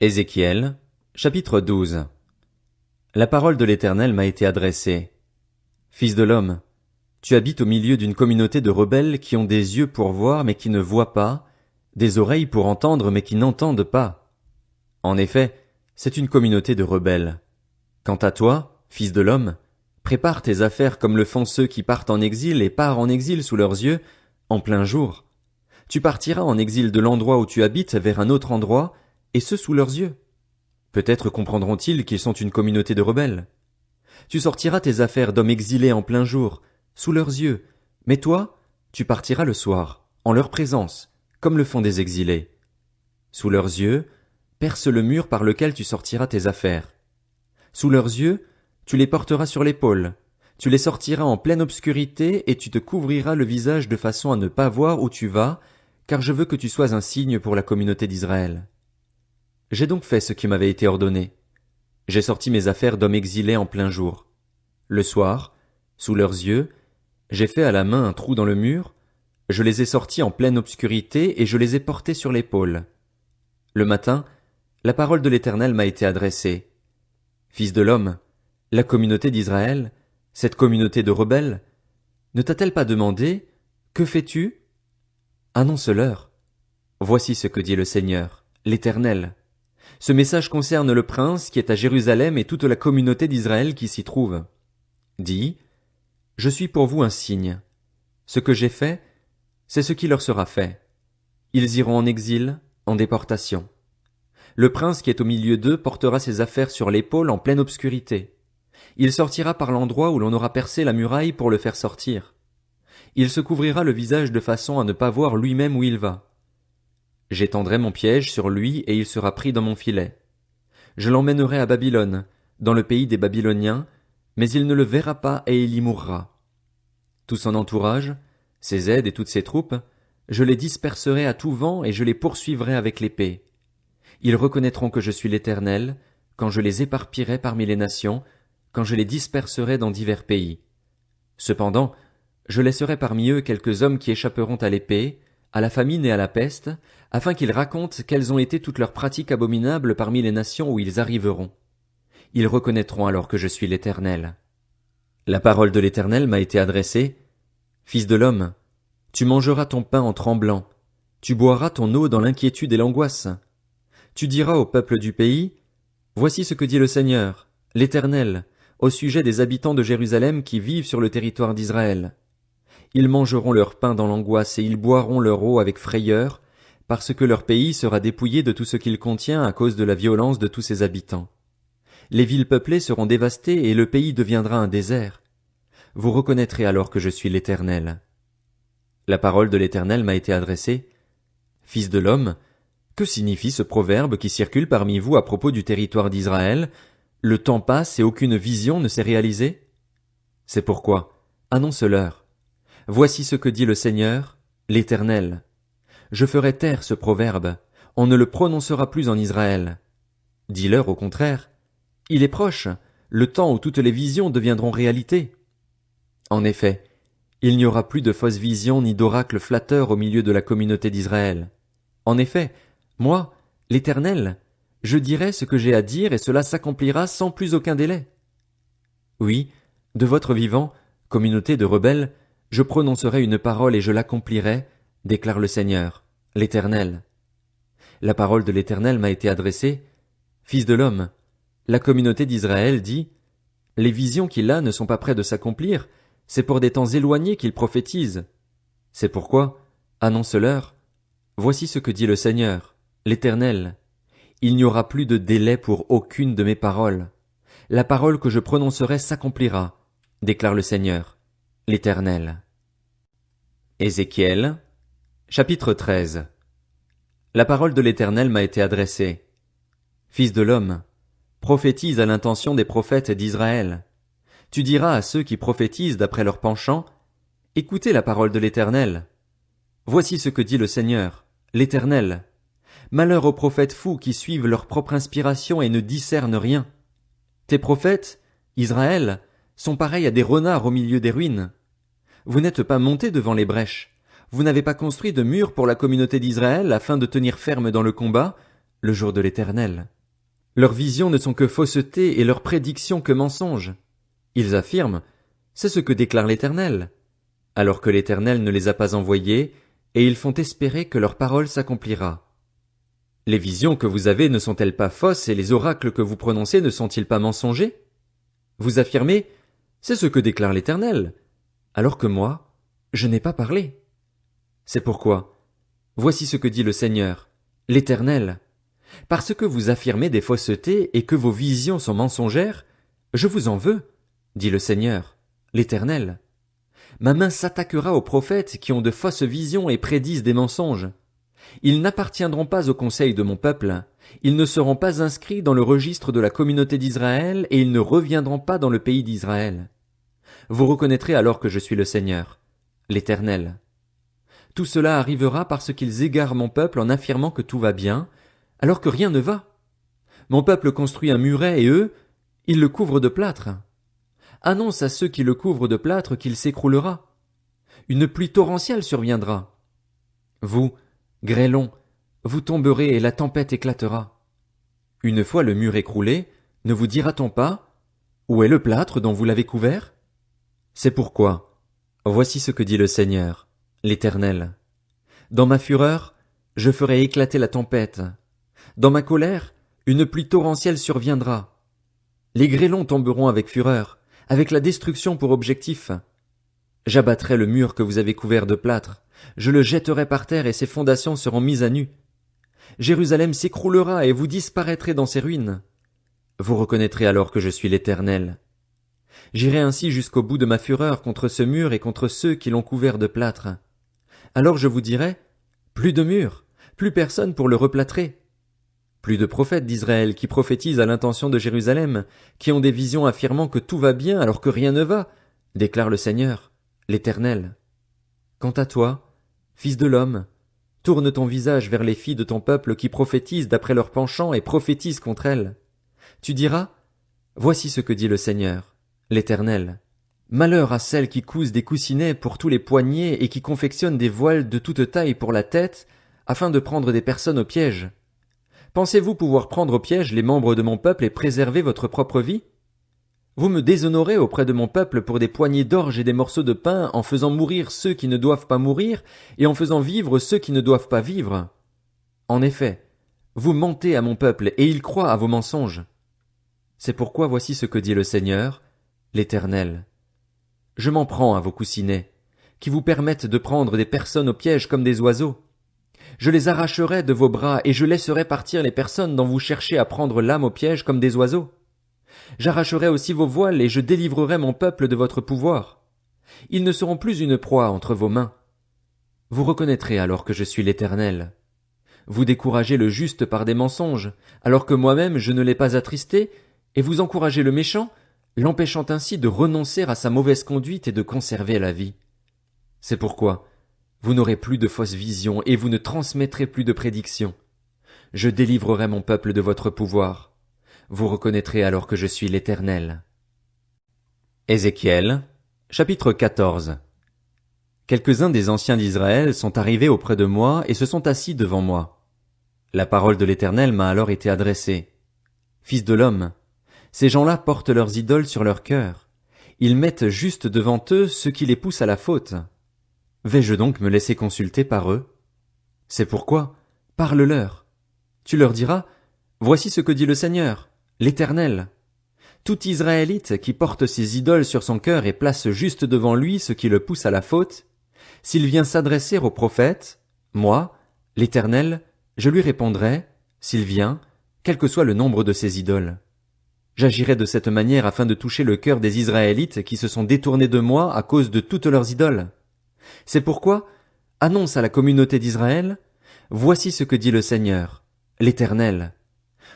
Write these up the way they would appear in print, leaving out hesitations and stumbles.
Ézéchiel, chapitre 12. La parole de l'Éternel m'a été adressée. Fils de l'homme, tu habites au milieu d'une communauté de rebelles qui ont des yeux pour voir mais qui ne voient pas, des oreilles pour entendre mais qui n'entendent pas. En effet, c'est une communauté de rebelles. Quant à toi, fils de l'homme, prépare tes affaires comme le font ceux qui partent en exil et pars en exil sous leurs yeux, en plein jour. Tu partiras en exil de l'endroit où tu habites vers un autre endroit, et ce sous leurs yeux. Peut-être comprendront-ils qu'ils sont une communauté de rebelles. Tu sortiras tes affaires d'hommes exilés en plein jour, sous leurs yeux, mais toi, tu partiras le soir, en leur présence, comme le font des exilés. Sous leurs yeux, perce le mur par lequel tu sortiras tes affaires. Sous leurs yeux, tu les porteras sur l'épaule, tu les sortiras en pleine obscurité et tu te couvriras le visage de façon à ne pas voir où tu vas, car je veux que tu sois un signe pour la communauté d'Israël. J'ai donc fait ce qui m'avait été ordonné. J'ai sorti mes affaires d'hommes exilés en plein jour. Le soir, sous leurs yeux, j'ai fait à la main un trou dans le mur, je les ai sortis en pleine obscurité et je les ai portés sur l'épaule. Le matin, la parole de l'Éternel m'a été adressée. Fils de l'homme, la communauté d'Israël, cette communauté de rebelles, ne t'a-t-elle pas demandé, que fais-tu? Annonce-leur. Voici ce que dit le Seigneur, l'Éternel. Ce message concerne le prince qui est à Jérusalem et toute la communauté d'Israël qui s'y trouve. Dis, je suis pour vous un signe. Ce que j'ai fait, c'est ce qui leur sera fait. Ils iront en exil, en déportation. Le prince qui est au milieu d'eux portera ses affaires sur l'épaule en pleine obscurité. Il sortira par l'endroit où l'on aura percé la muraille pour le faire sortir. Il se couvrira le visage de façon à ne pas voir lui-même où il va. J'étendrai mon piège sur lui et il sera pris dans mon filet. Je l'emmènerai à Babylone, dans le pays des Babyloniens, mais il ne le verra pas et il y mourra. Tout son entourage, ses aides et toutes ses troupes, je les disperserai à tout vent et je les poursuivrai avec l'épée. Ils reconnaîtront que je suis l'Éternel, quand je les éparpillerai parmi les nations, quand je les disperserai dans divers pays. Cependant, je laisserai parmi eux quelques hommes qui échapperont à l'épée, à la famine et à la peste, afin qu'ils racontent quelles ont été toutes leurs pratiques abominables parmi les nations où ils arriveront. Ils reconnaîtront alors que je suis l'Éternel. La parole de l'Éternel m'a été adressée. Fils de l'homme, tu mangeras ton pain en tremblant, tu boiras ton eau dans l'inquiétude et l'angoisse. Tu diras au peuple du pays, voici ce que dit le Seigneur, l'Éternel, au sujet des habitants de Jérusalem qui vivent sur le territoire d'Israël. Ils mangeront leur pain dans l'angoisse et ils boiront leur eau avec frayeur, parce que leur pays sera dépouillé de tout ce qu'il contient à cause de la violence de tous ses habitants. Les villes peuplées seront dévastées et le pays deviendra un désert. Vous reconnaîtrez alors que je suis l'Éternel. La parole de l'Éternel m'a été adressée. Fils de l'homme, que signifie ce proverbe qui circule parmi vous à propos du territoire d'Israël? Le temps passe et aucune vision ne s'est réalisée? C'est pourquoi, annonce-leur. Voici ce que dit le Seigneur, l'Éternel. Je ferai taire ce proverbe, on ne le prononcera plus en Israël. Dis-leur au contraire, il est proche, le temps où toutes les visions deviendront réalité. En effet, il n'y aura plus de fausses visions ni d'oracles flatteurs au milieu de la communauté d'Israël. En effet, moi, l'Éternel, je dirai ce que j'ai à dire et cela s'accomplira sans plus aucun délai. Oui, de votre vivant, communauté de rebelles, je prononcerai une parole et je l'accomplirai, déclare le Seigneur, l'Éternel. La parole de l'Éternel m'a été adressée. Fils de l'homme, la communauté d'Israël dit, les visions qu'il a ne sont pas près de s'accomplir, c'est pour des temps éloignés qu'il prophétise. C'est pourquoi, annonce-leur, voici ce que dit le Seigneur, l'Éternel. Il n'y aura plus de délai pour aucune de mes paroles. La parole que je prononcerai s'accomplira, déclare le Seigneur, l'Éternel. Ézéchiel, chapitre 13. La parole de l'Éternel m'a été adressée. Fils de l'homme, prophétise à l'intention des prophètes d'Israël. Tu diras à ceux qui prophétisent d'après leur penchant, écoutez la parole de l'Éternel. Voici ce que dit le Seigneur, l'Éternel. Malheur aux prophètes fous qui suivent leur propre inspiration et ne discernent rien. Tes prophètes, Israël, sont pareils à des renards au milieu des ruines. Vous n'êtes pas montés devant les brèches. Vous n'avez pas construit de murs pour la communauté d'Israël afin de tenir ferme dans le combat, le jour de l'Éternel. Leurs visions ne sont que fausseté et leurs prédictions que mensonges. Ils affirment, c'est ce que déclare l'Éternel, alors que l'Éternel ne les a pas envoyés, et ils font espérer que leur parole s'accomplira. Les visions que vous avez ne sont-elles pas fausses et les oracles que vous prononcez ne sont-ils pas mensongers? Vous affirmez, c'est ce que déclare l'Éternel, alors que moi, je n'ai pas parlé. C'est pourquoi, voici ce que dit le Seigneur, l'Éternel. Parce que vous affirmez des faussetés et que vos visions sont mensongères, je vous en veux, dit le Seigneur, l'Éternel. Ma main s'attaquera aux prophètes qui ont de fausses visions et prédisent des mensonges. Ils n'appartiendront pas au conseil de mon peuple, ils ne seront pas inscrits dans le registre de la communauté d'Israël et ils ne reviendront pas dans le pays d'Israël. Vous reconnaîtrez alors que je suis le Seigneur, l'Éternel. Tout cela arrivera parce qu'ils égarent mon peuple en affirmant que tout va bien, alors que rien ne va. Mon peuple construit un muret et eux, ils le couvrent de plâtre. Annonce à ceux qui le couvrent de plâtre qu'il s'écroulera. Une pluie torrentielle surviendra. Vous, grêlons, vous tomberez et la tempête éclatera. Une fois le mur écroulé, ne vous dira-t-on pas, où est le plâtre dont vous l'avez couvert? C'est pourquoi, voici ce que dit le Seigneur, l'Éternel. Dans ma fureur, je ferai éclater la tempête. Dans ma colère, une pluie torrentielle surviendra. Les grêlons tomberont avec fureur, avec la destruction pour objectif. J'abattrai le mur que vous avez couvert de plâtre, je le jetterai par terre et ses fondations seront mises à nu. Jérusalem s'écroulera et vous disparaîtrez dans ses ruines. Vous reconnaîtrez alors que je suis l'Éternel. J'irai ainsi jusqu'au bout de ma fureur contre ce mur et contre ceux qui l'ont couvert de plâtre. Alors je vous dirai, plus de mur, plus personne pour le replâtrer. Plus de prophètes d'Israël qui prophétisent à l'intention de Jérusalem, qui ont des visions affirmant que tout va bien alors que rien ne va, déclare le Seigneur, l'Éternel. Quant à toi, fils de l'homme, tourne ton visage vers les filles de ton peuple qui prophétisent d'après leur penchant et prophétisent contre elles. Tu diras, voici ce que dit le Seigneur, l'Éternel. Malheur à celles qui cousent des coussinets pour tous les poignets et qui confectionnent des voiles de toute taille pour la tête, afin de prendre des personnes au piège. Pensez-vous pouvoir prendre au piège les membres de mon peuple et préserver votre propre vie? Vous me déshonorez auprès de mon peuple pour des poignées d'orge et des morceaux de pain en faisant mourir ceux qui ne doivent pas mourir et en faisant vivre ceux qui ne doivent pas vivre. En effet, vous mentez à mon peuple et il croit à vos mensonges. C'est pourquoi voici ce que dit le Seigneur, l'Éternel. Je m'en prends à vos coussinets, qui vous permettent de prendre des personnes au piège comme des oiseaux. Je les arracherai de vos bras et je laisserai partir les personnes dont vous cherchez à prendre l'âme au piège comme des oiseaux. J'arracherai aussi vos voiles et je délivrerai mon peuple de votre pouvoir. Ils ne seront plus une proie entre vos mains. Vous reconnaîtrez alors que je suis l'Éternel. Vous découragez le juste par des mensonges, alors que moi-même je ne l'ai pas attristé, et vous encouragez le méchant, l'empêchant ainsi de renoncer à sa mauvaise conduite et de conserver la vie. C'est pourquoi vous n'aurez plus de fausses visions et vous ne transmettrez plus de prédictions. Je délivrerai mon peuple de votre pouvoir. Vous reconnaîtrez alors que je suis l'Éternel. Ézéchiel, chapitre 14. Quelques-uns des anciens d'Israël sont arrivés auprès de moi et se sont assis devant moi. La parole de l'Éternel m'a alors été adressée. Fils de l'homme, ces gens-là portent leurs idoles sur leur cœur. Ils mettent juste devant eux ce qui les pousse à la faute. Vais-je donc me laisser consulter par eux? C'est pourquoi, parle-leur. Tu leur diras, voici ce que dit le Seigneur, l'Éternel. Tout Israélite qui porte ses idoles sur son cœur et place juste devant lui ce qui le pousse à la faute, s'il vient s'adresser au prophète, moi, l'Éternel, je lui répondrai, s'il vient, quel que soit le nombre de ses idoles. J'agirai de cette manière afin de toucher le cœur des Israélites qui se sont détournés de moi à cause de toutes leurs idoles. C'est pourquoi, annonce à la communauté d'Israël, voici ce que dit le Seigneur, l'Éternel.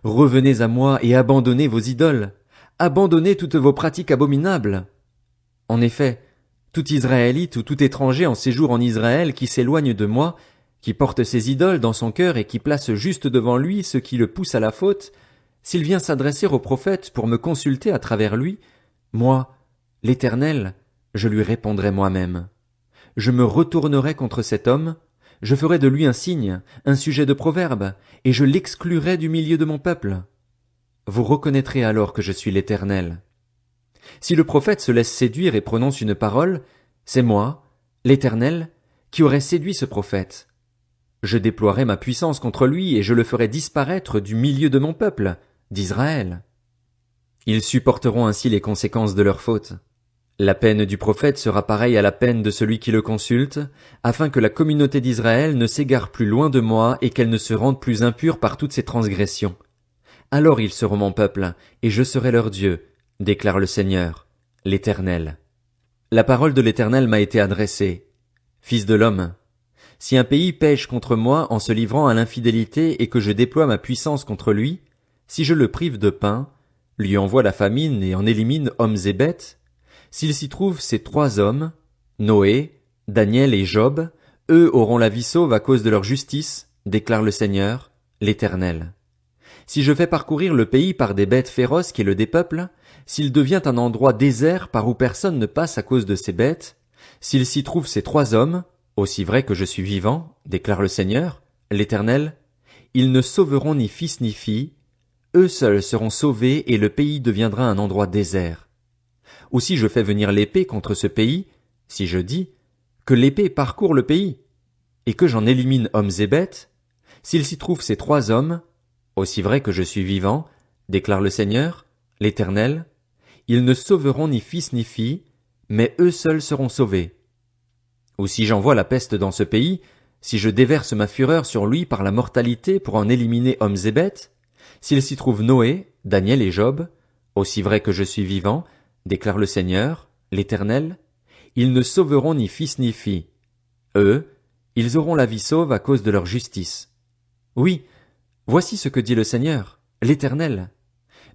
Revenez à moi et abandonnez vos idoles, abandonnez toutes vos pratiques abominables. En effet, tout Israélite ou tout étranger en séjour en Israël qui s'éloigne de moi, qui porte ses idoles dans son cœur et qui place juste devant lui ce qui le pousse à la faute, s'il vient s'adresser au prophète pour me consulter à travers lui, moi, l'Éternel, je lui répondrai moi-même. Je me retournerai contre cet homme, Je ferai de lui un signe, un sujet de proverbe, et je l'exclurai du milieu de mon peuple. Vous reconnaîtrez alors que je suis l'Éternel. Si le prophète se laisse séduire et prononce une parole, c'est moi, l'Éternel, qui aurais séduit ce prophète. Je déploierai ma puissance contre lui et je le ferai disparaître du milieu de mon peuple, d'Israël. Ils supporteront ainsi les conséquences de leur faute. La peine du prophète sera pareille à la peine de celui qui le consulte, afin que la communauté d'Israël ne s'égare plus loin de moi et qu'elle ne se rende plus impure par toutes ses transgressions. Alors ils seront mon peuple, et je serai leur Dieu, déclare le Seigneur, l'Éternel. La parole de l'Éternel m'a été adressée. Fils de l'homme, si un pays pêche contre moi en se livrant à l'infidélité et que je déploie ma puissance contre lui, si je le prive de pain, lui envoie la famine et en élimine hommes et bêtes, s'il s'y trouve ces 3 hommes, Noé, Daniel et Job, eux auront la vie sauve à cause de leur justice, déclare le Seigneur, l'Éternel. Si je fais parcourir le pays par des bêtes féroces qui le dépeuplent, s'il devient un endroit désert par où personne ne passe à cause de ces bêtes, s'il s'y trouve ces 3 hommes, aussi vrai que je suis vivant, déclare le Seigneur, l'Éternel, ils ne sauveront ni fils ni fille, eux seuls seront sauvés et le pays deviendra un endroit désert. Ou si je fais venir l'épée contre ce pays, si je dis que l'épée parcourt le pays, et que j'en élimine hommes et bêtes, s'il s'y trouve ces 3 hommes, aussi vrai que je suis vivant, déclare le Seigneur, l'Éternel, ils ne sauveront ni fils ni fille, mais eux seuls seront sauvés. Ou si j'envoie la peste dans ce pays, si je déverse ma fureur sur lui par la mortalité pour en éliminer hommes et bêtes, s'il s'y trouve Noé, Daniel et Job, aussi vrai que je suis vivant, déclare le Seigneur, l'Éternel, ils ne sauveront ni fils ni fille. Eux, ils auront la vie sauve à cause de leur justice. Oui, voici ce que dit le Seigneur, l'Éternel.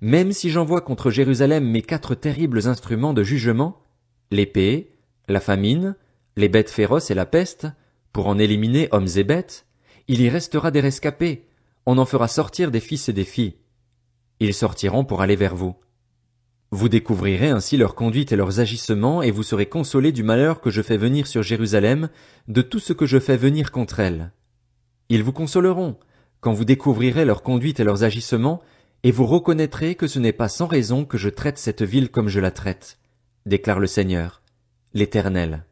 Même si j'envoie contre Jérusalem mes 4 terribles instruments de jugement, l'épée, la famine, les bêtes féroces et la peste, pour en éliminer hommes et bêtes, il y restera des rescapés, on en fera sortir des fils et des filles. Ils sortiront pour aller vers vous. Vous découvrirez ainsi leur conduite et leurs agissements, et vous serez consolés du malheur que je fais venir sur Jérusalem, de tout ce que je fais venir contre elle. Ils vous consoleront, quand vous découvrirez leur conduite et leurs agissements, et vous reconnaîtrez que ce n'est pas sans raison que je traite cette ville comme je la traite, déclare le Seigneur, l'Éternel.